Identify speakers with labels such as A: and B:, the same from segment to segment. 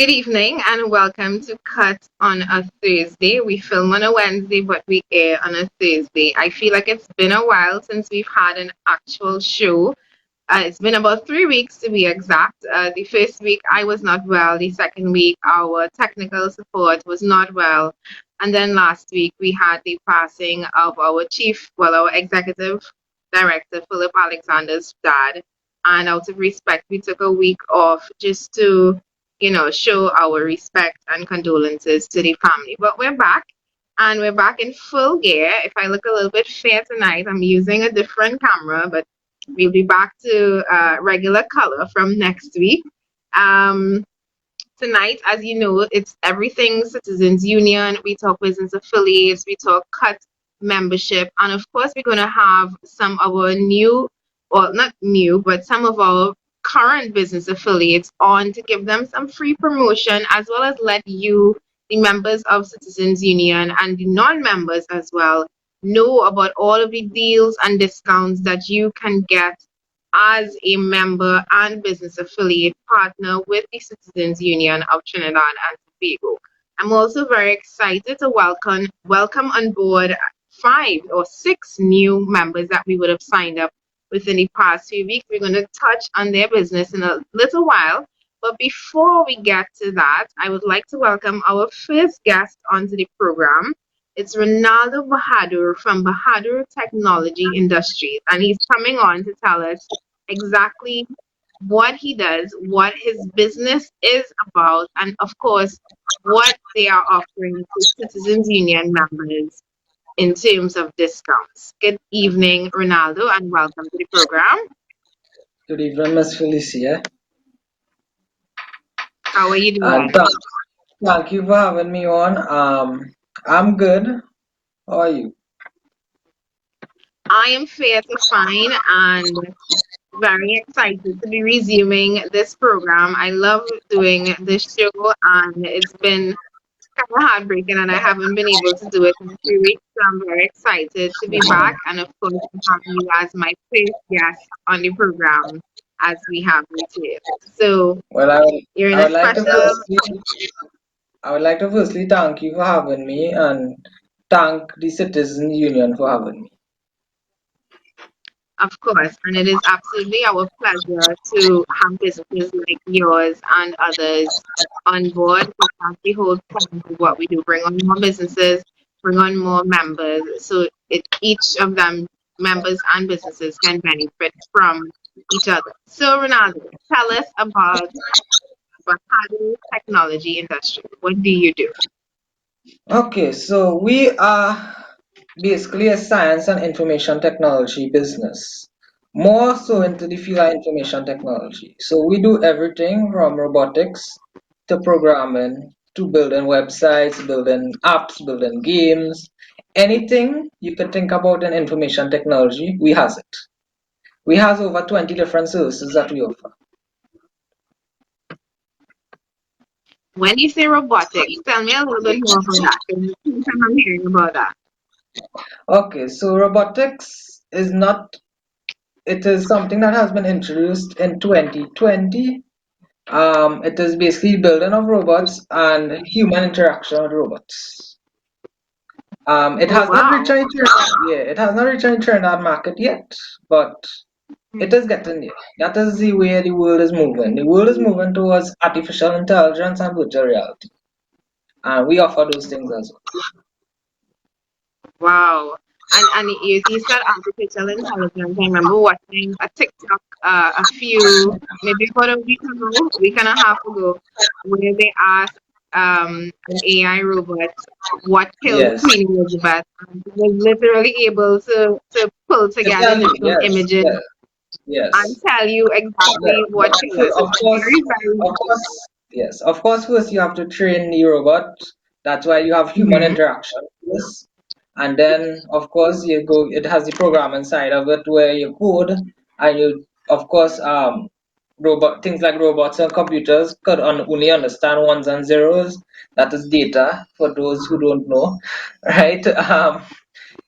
A: Good evening and welcome to Cut on a Thursday. We film on a Wednesday, but we air on a Thursday. I feel like it's been a while since we've had an actual show. It's been about 3 weeks to be exact. The first week I was not well. The second week our technical support was not well. And then last week we had the passing of our executive director, Philip Alexander's dad. And out of respect, we took a week off just to show our respect and condolences to the family. But we're back and we're back in full gear. If I look a little bit fair tonight, I'm using a different camera, but we'll be back to regular color from next week. Um, Tonight, as you know, it's everything Citizens Union. We talk business affiliates, we talk cut membership, and of course, we're going to have some of our new, or not new, but some of our current business affiliates on to give them some free promotion as well as let you, the members of Citizens Union and the non members as well, know about all of the deals and discounts that you can get as a member and business affiliate partner with the Citizens Union of Trinidad and Tobago. I'm also very excited to welcome on board 5 or 6 new members that we would have signed up within the past few weeks. We're going to touch on their business in a little while. But before we get to that, I would like to welcome our first guest onto the program. It's Reynaldo Bahadoor from Bahadoor Technology Industries, and he's coming on to tell us exactly what he does, what his business is about, and of course, what they are offering to Citizens Union members in terms of discounts. Good evening, Reynaldo, and welcome to the program.
B: Good evening, Miss Felicia.
A: How are you
B: And
A: doing?
B: thank you for having me on. I'm good. How are you?
A: I am fair to fine and very excited to be resuming this program. I love doing this show, and it's been kind of heartbreaking, and I haven't been able to do it in a few weeks. So I'm very excited to be back, and of course, to have you as my first guest on the program as we have you today. So
B: Well,
A: you're in
B: I
A: a
B: would like to
A: special.
B: firstly thank you for having me and thank the Citizen Union for having me.
A: Of course, and it is absolutely our pleasure to have businesses like yours and others on board because that's the whole point of what we do. Bring on more businesses, bring on more members, so each of them, members and businesses, can benefit from each other. So, Ronaldo, tell us about Bahadur Technology Industry. What do you do?
B: Okay, so we are basically a science and information technology business, more so into the field of information technology. So we do everything from robotics to programming to building websites, building apps, building games. Anything you can think about in information technology, we has it. We has over 20 different services that we offer.
A: When you say robotics, tell me a little bit more about that. Because I'm hearing about that.
B: Okay, so robotics is not, it is something that has been introduced in 2020. It is basically building of robots and human interaction with robots. It
A: Oh
B: has not
A: wow.
B: reached any it has not reached any Trinidad market yet, but it is getting there. That is the way the world is moving. The world is moving towards artificial intelligence and virtual reality, and we offer those things as well.
A: Wow. And you said artificial intelligence. I remember watching a TikTok maybe about a week and a half ago, where they asked an AI robot what pill
B: Yes,
A: cleaning was about. And it was literally able to pull
B: to
A: together
B: tell you,
A: different
B: yes,
A: images
B: yes,
A: and
B: yes.
A: tell you exactly what pill
B: But
A: it is. So it's very, very.
B: of course, yes, of course. First, you have to train the robot. That's why you have human
A: Mhm.
B: interaction. Yes, and then of course you go. It has the programming side of it where you code, and you, of course, robot things like robots and computers could only understand ones and zeros. That is data for those who don't know, right?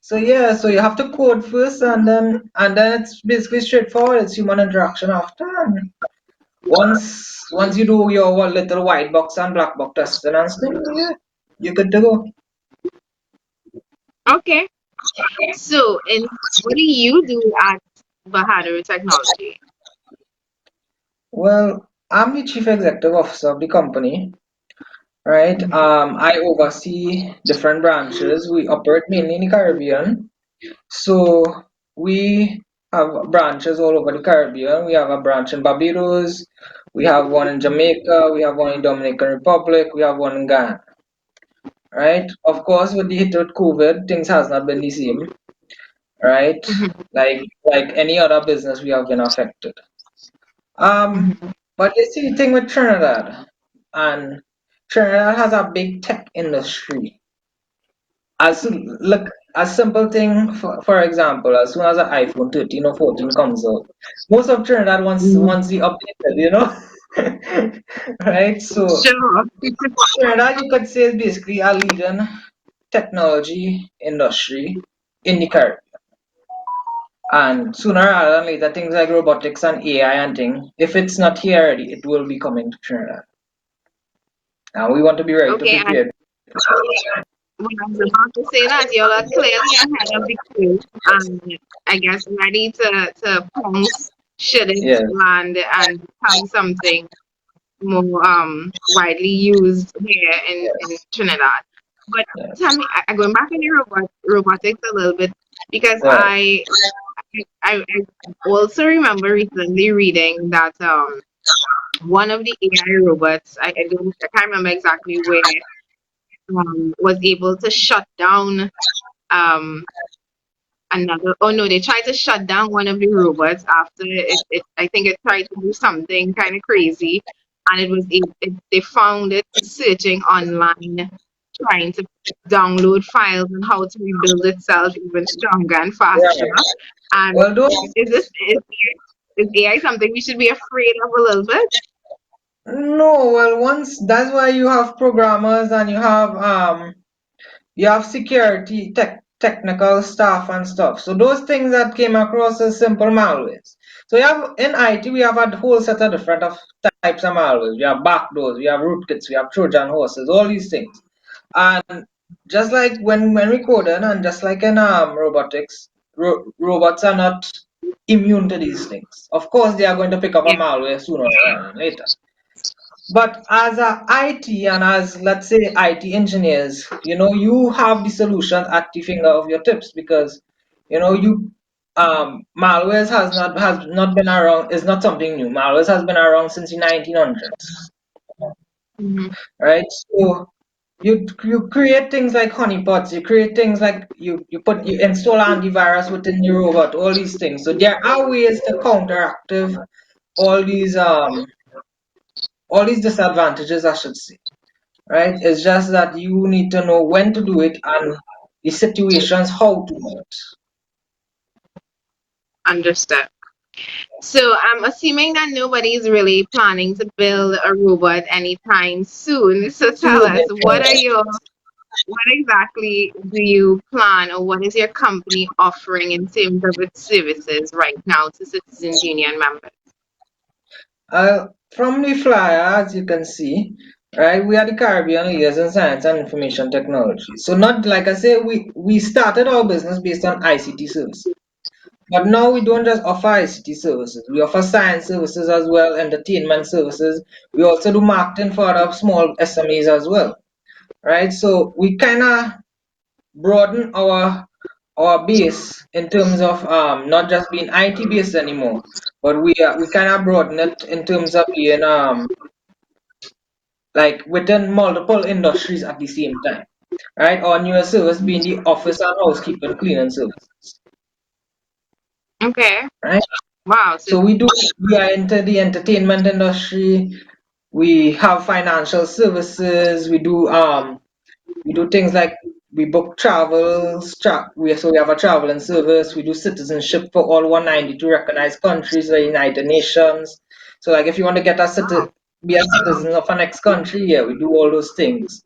B: So yeah, so you have to code first, and then it's basically straightforward. It's human interaction after, and Once you do your one little white box and black box testing and stuff, yeah, you're good to go.
A: Okay. So, and what do you do at Bahadur Technology?
B: Well, I'm the chief executive officer of the company, right?
A: Mhm,
B: I oversee different branches. We operate mainly in the Caribbean. So we have branches all over the Caribbean. We have a branch in Barbados, we have one in Jamaica, we have one in Dominican Republic, we have one in Ghana, right? Of course, with the hit of COVID, things has not been the same, right?
A: mhm,
B: Like any other business, we have been affected. Um,
A: mhm.
B: but you see, the thing with Trinidad, and Trinidad has a big tech industry. As look, a simple thing for example, as soon as an iPhone 13 or 14 comes out, most of Trinidad wants the updated, right? So
A: Sure.
B: Trinidad, you could say, is basically a leading technology industry in the Caribbean. And sooner rather than later, things like robotics and AI and things, if it's not here already, it will be coming to Trinidad. And we want to be ready to
A: Okay, and
B: prepare.
A: when I was about to say that, you're clearly ahead of the curve, and I guess ready to pounce should it
B: Yes,
A: land and become something more widely used here in
B: yes,
A: Trinidad. But
B: yes.
A: tell me, going back into robotics a little bit, because
B: Right.
A: I also remember recently reading that one of the AI robots, I can't remember exactly where, was able to shut down um another. Oh no, they tried to shut down one of the robots after it I think it tried to do something kind of crazy, and they found it searching online, trying to download files and how to rebuild itself even stronger and faster.
B: Right.
A: And
B: Well, those
A: is this is AI something we should be afraid of a little bit?
B: no, well, once that's why you have programmers and you have security technical staff and stuff. So those things that came across as simple malwares. So you have in IT we have a whole set of different of types of malwares. We have backdoors, we have rootkits, we have Trojan horses, all these things. And just like when we coded and just like in robotics, robots are not immune to these things. Of course, they are going to pick up a
A: Yeah.
B: malware sooner or later. But as a IT and as let's say IT engineers, you have the solution at the finger of your tips because you malwares has not been around, is not something new. Malwares has been around since the 1900s,
A: Mhm.
B: right? So you create things like honeypots, you create things like you install antivirus within your robot, all these things. So there are ways to counteractive all these um all these disadvantages, I should say, right? It's just that you need to know when to do it and the situations how to do it.
A: Understood. So I'm assuming that nobody's really planning to build a robot anytime soon. So tell
B: Soon,
A: us, what exactly do you plan, or what is your company offering in terms of its services right now to Citizens Union members?
B: from the flyer, as you can see, right, we are the Caribbean leaders in science and information technology. So not like I say, we started our business based on ICT services. But now we don't just offer ICT services. We offer science services as well, entertainment services. We also do marketing for other small SMEs as well, right? So we kind of broaden our base in terms of not just being IT based anymore, but we kind of broaden it in terms of being like within multiple industries at the same time, right? Our newest service being the office and housekeeping cleaning services,
A: Okay.
B: right?
A: Wow. So
B: So we are into the entertainment industry. We have financial services. We do things like we book travels. We have a traveling service. We do citizenship for all 192 recognized countries, the United Nations. So like if you want to be a citizen of a next country, yeah, we do all those things,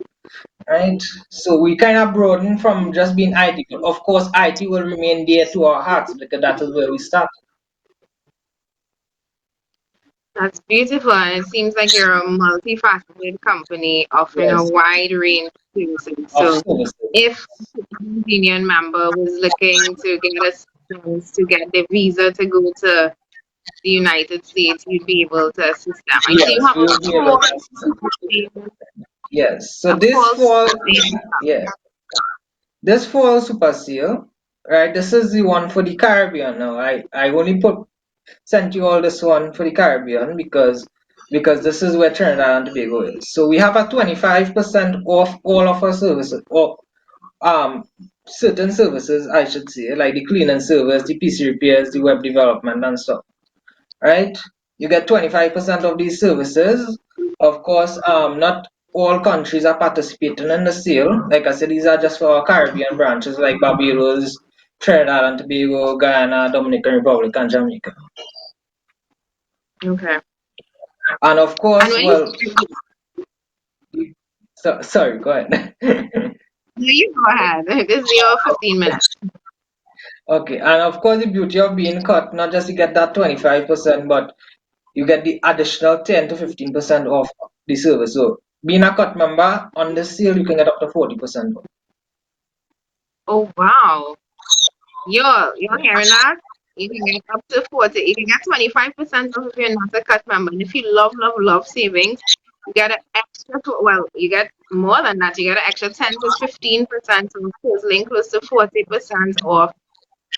B: right? So we kind of broaden from just being IT. But of course, IT will remain dear to our hearts because that is where we start.
A: That's beautiful, and it seems like you're a multifaceted company offering a
B: Yes,
A: wide range of services.
B: of
A: So,
B: services.
A: if a union member was looking to get assistance to get their visa to go to the United States, you'd be able to assist them. I see you
B: Yes,
A: have
B: we will be able to assist. Yes. So
A: a
B: this
A: fall
B: fall,
A: super sale.
B: yeah, this fall super sale, right? This is the one for the Caribbean now. I only put sent you all this one for the Caribbean because this is where Trinidad and Tobago is. So we have a 25% off all of our services, or um certain services I should say, like the cleaning service, the PC repairs, the web development and stuff. Right? You get 25% of these services. Of course, not all countries are participating in the sale. Like I said, these are just for our Caribbean branches like Barbados, Trinidad and Tobago, Guyana, Dominican Republic, and Jamaica.
A: Okay.
B: And of
A: And
B: course,
A: when you
B: well, sorry, go ahead.
A: no, you go ahead. This is your 15 minutes.
B: Okay, and of course, the beauty of being cut, not just you get that 25%, but you get the additional 10 to 15% off the service. So, being a cut member on the sale, you can get up to 40% off.
A: Oh wow. You're hearing that? You can get up to 40. You can get 25% off if you're not a cut member. And if you love savings, you get an extra, well, you get more than that. You get an extra 10 to 15% off, totaling close to 40% off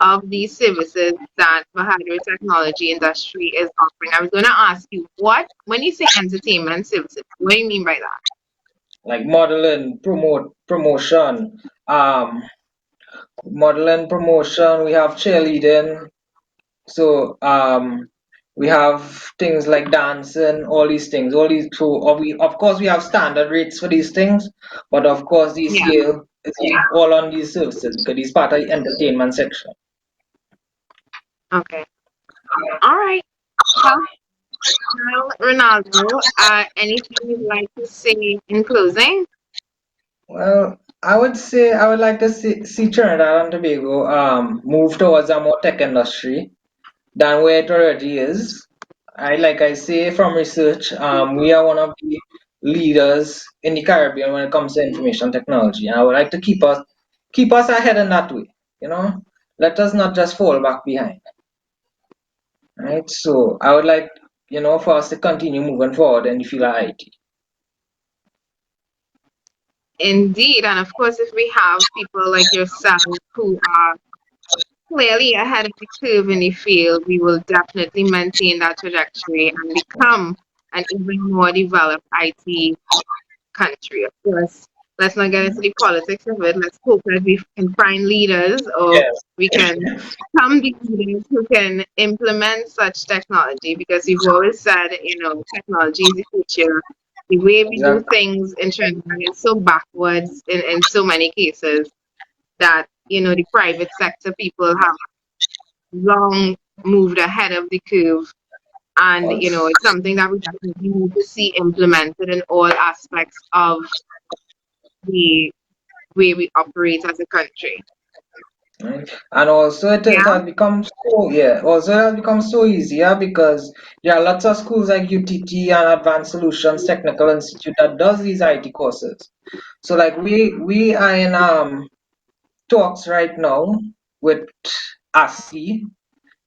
A: of these services that Bahadur Technology Industry is offering. I was going to ask you, when you say entertainment services, what do you mean by that?
B: Like modeling, promotion, we have cheerleading. So, we have things like dancing, all these things, all these. So, of course, we have standard rates for these things, but of course, the
A: Yeah.
B: scale is all on these services because it's part of the entertainment section.
A: Okay. All right. Well, Ronaldo, anything you'd like to say in closing?
B: Well, I would say I would like to see Trinidad and Tobago move towards a more tech industry than where it already is. Like I say from research, we are one of the leaders in the Caribbean when it comes to information technology, and I would like to keep us ahead in that way. You know, let us not just fall back behind. Right. So I would like for us to continue moving forward in the field of IT.
A: Indeed. And of course, if we have people like yourself who are clearly ahead of the curve in the field, we will definitely maintain that trajectory and become an even more developed IT country. Of course, let's not get into the politics of it. Let's hope that we can find leaders or
B: Yes.
A: we can become the leaders who can implement such technology because we've always said, technology is the future. The way we do
B: Exactly.
A: things in Trinidad is so backwards in so many cases that, the private sector people have long moved ahead of the curve. And,
B: Also.
A: it's something that we definitely need to see implemented in all aspects of the way we operate as a country.
B: Right? And also it
A: Yeah.
B: has become so yeah, also it has become so easier because there are lots of schools like UTT and Advanced Solutions Technical Institute that does these IT courses. So like we are in talks right now with ASCII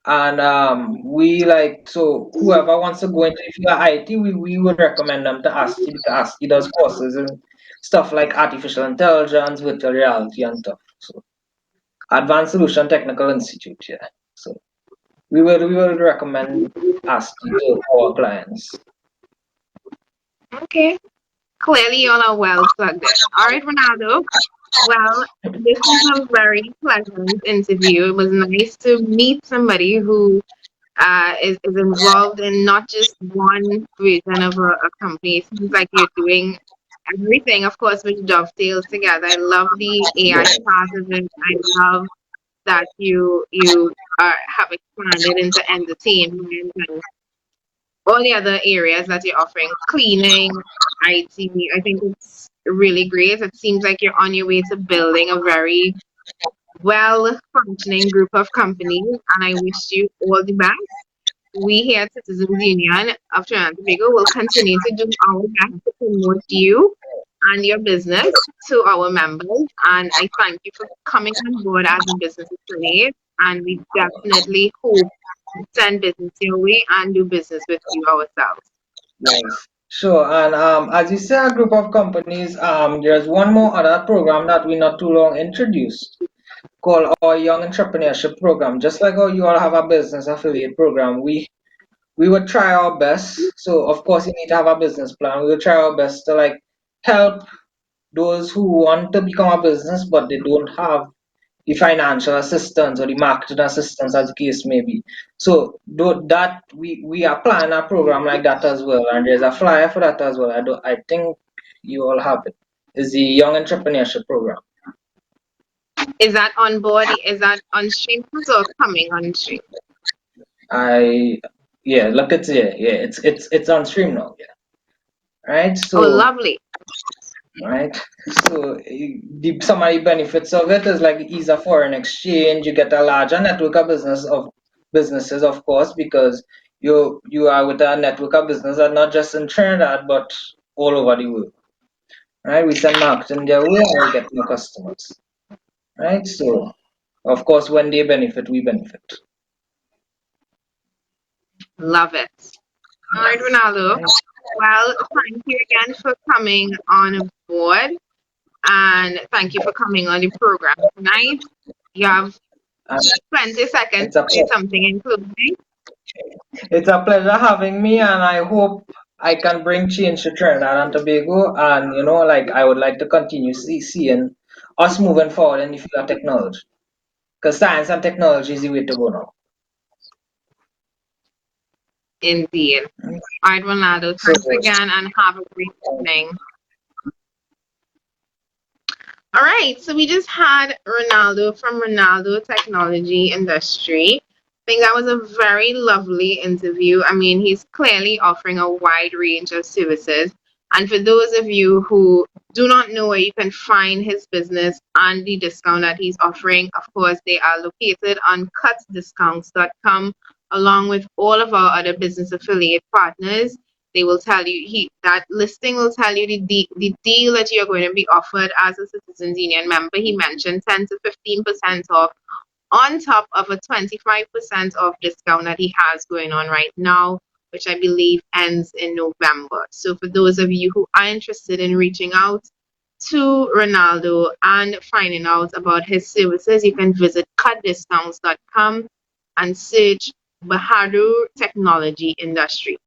B: and we like so whoever wants to go into the field of IT we would recommend them to ASCII because ASCII does courses and stuff like artificial intelligence, virtual reality and stuff. So Advanced Solution Technical Institute, yeah. So we will recommend ASCII to our clients.
A: Okay. Clearly, you all are well plugged in. All right, Ronaldo. Well, this was a very pleasant interview. It was nice to meet somebody who is involved in not just one version of a company. It seems like you're doing everything, of course, which dovetails together. I love the AI
B: Yes,
A: part of it. I love that you have expanded into entertainment and all the other areas that you're offering, cleaning, IT. I think it's really great. It seems like you're on your way to building a very well functioning group of companies, and I wish you all the best. we here at Citizens Union of Trinidad and Tobago will continue to do our best to promote you and your business to our members. And I thank you for coming on board as a business affiliate. And we definitely hope to send business your way and do business with you ourselves.
B: Yes. Sure. And as you say, a group of companies, there's one more other program that we not too long introduced called our Young Entrepreneurship Program. Just like how you all have a business affiliate program, we would try our best. So of course you need to have a business plan. We will try our best to like help those who want to become a business but they don't have the financial assistance or the marketing assistance as the case may be. So that we are planning a program like that as well, and there's a flyer for that as well. I think you all have it. It's the Young Entrepreneurship Program.
A: Is that on board? Is that on stream or coming on stream?
B: I Yeah, look it's yeah, yeah, it's on stream now, yeah. Right?
A: Oh,
B: So
A: lovely.
B: right? So some of the benefits of it is like ease of foreign exchange. You get a larger network of businesses, of course, because you are with a network of business that not just in Trinidad but all over the world. Right? We send marketing their way and we get more customers. Right? So of course when they benefit, we benefit.
A: Love it. All right, Reynaldo.
B: Right?
A: Well, thank you again for coming on board and thank you for coming on the program tonight. You have
B: And
A: 20 seconds
B: it's
A: to
B: a
A: say something in closing.
B: It's a pleasure having me, and I hope I can bring change to Trinidad and Tobago. And like I would like to continue seeing us moving forward in the field of technology, because science and technology is the way to go now.
A: Indeed. All right, Ronaldo,
B: So,
A: thanks again and have a great evening. All right, so we just had Reynaldo from Reynaldo Technology Industry. I think that was a very lovely interview. I mean, he's clearly offering a wide range of services. And for those of you who do not know where you can find his business and the discount that he's offering, of course, they are located on cutsdiscounts.com, along with all of our other business affiliate partners. They will tell you that listing will tell you the deal that you're going to be offered as a Citizens Union member. He mentioned 10 to 15% off on top of a 25% off discount that he has going on right now, which I believe ends in November. So for those of you who are interested in reaching out to Reynaldo and finding out about his services, you can visit cutdiscounts.com and search Bahadoor Technology Industry.